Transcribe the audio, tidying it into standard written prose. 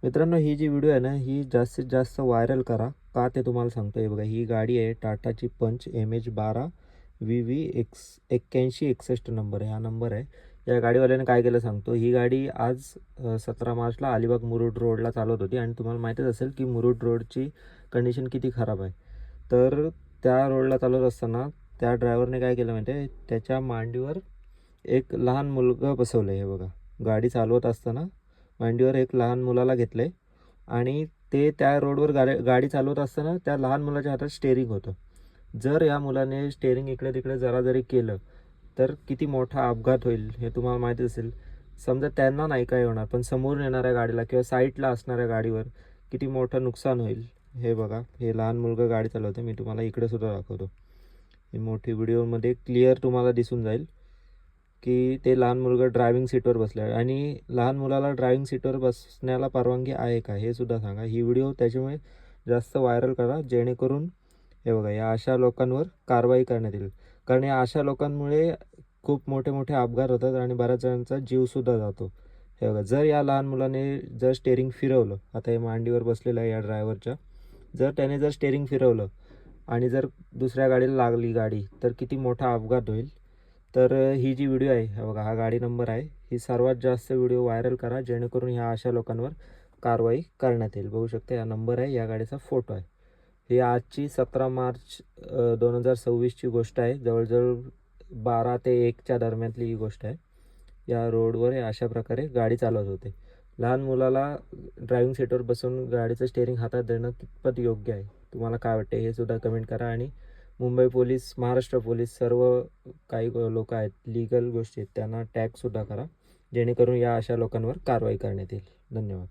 मित्रांनो, ही जी व्हिडिओ आहे ना, ही जास्तीत जास्त व्हायरल करा. का ते तुम्हाला सांगतो. हे बघा, ही गाडी आहे टाटाची पंच MH12 VV 8161 नंबर आहे, हा नंबर आहे. या गाडीवाल्याने काय केलं सांगतो. ही गाडी आज 17 मार्चला अलिबाग मुरुड रोडला चालवत होती आणि तुम्हाला माहीतच असेल की मुरुड रोडची कंडिशन किती खराब आहे. तर त्या रोडला चालवत असताना त्या ड्रायव्हरने काय केलं माहिती आहे, त्याच्या मांडीवर एक लहान मुलगा बसवलं आहे. हे बघा, गाडी चालवत असताना मांडीवर एक लहान मुलाला घेतलं आहे आणि ते त्या रोडवर गाडी चालवत असताना त्या लहान मुलाच्या हातात स्टेअरिंग होतं. जर या मुलाने स्टेअरिंग इकडे तिकडे जरा जरी केलं तर किती मोठा अपघात होईल हे तुम्हाला माहिती असेल. समजा त्यांना नाही काय होणार, पण समोरून येणाऱ्या गाडीला किंवा साईडला असणाऱ्या गाडीवर किती मोठं नुकसान होईल. हे बघा, हे लहान मुलगा गाडी चालवते. मी तुम्हाला इकडे सुद्धा दाखवतो. ही मोठी व्हिडिओमध्ये क्लिअर तुम्हाला दिसून जाईल की ते लहान मुलगा ड्रायव्हिंग सीटवर बसला आहे आणि लहान मुलाला ड्रायव्हिंग सीटवर बसण्याला परवानगी आहे का हे सुद्धा सांगा. ही व्हिडिओ त्याच्यामुळे जास्त व्हायरल करा, जेणेकरून हे बघा, या अशा लोकांवर कारवाई करण्यात येईल. कारण या अशा लोकांमुळे खूप मोठे मोठे अपघात होतात आणि बऱ्याच जणांचा जीवसुद्धा जातो. हे बघा, जर या लहान मुलाने जर स्टेअरिंग फिरवलं, आता हे मांडीवर बसलेलं आहे या ड्रायव्हरच्या, जर त्याने जर स्टेअरिंग फिरवलं आणि जर दुसऱ्या गाडीला लागली गाडी, तर किती मोठा अपघात होईल. तर ही जी व्हिडिओ आहे, हा बघा, हा गाडी नंबर आहे. ही सर्वात जास्त व्हिडिओ व्हायरल करा, जेणेकरून ह्या अशा लोकांवर कारवाई करण्यात येईल. बघू शकता, हा नंबर आहे, या गाडीचा फोटो आहे. ही आजची 17 मार्च 2026ची गोष्ट आहे. जवळजवळ 12 ते 1च्या दरम्यानली ही गोष्ट आहे. या रोडवर हे अशा प्रकारे गाडी चालवत होते. लहान मुलाला ड्रायव्हिंग सीटवर बसून गाडीचं स्टेअरिंग हातात देणं कितपत योग्य आहे, तुम्हाला काय वाटते हे सुद्धा कमेंट करा. आणि मुंबई पोलीस, महाराष्ट्र पोलीस, सर्व काही लोक आहेत, लिगल गोष्टी आहेत, त्यांना टॅगसुद्धा करा, जेणेकरून या अशा लोकांवर कारवाई करण्यात येईल. धन्यवाद.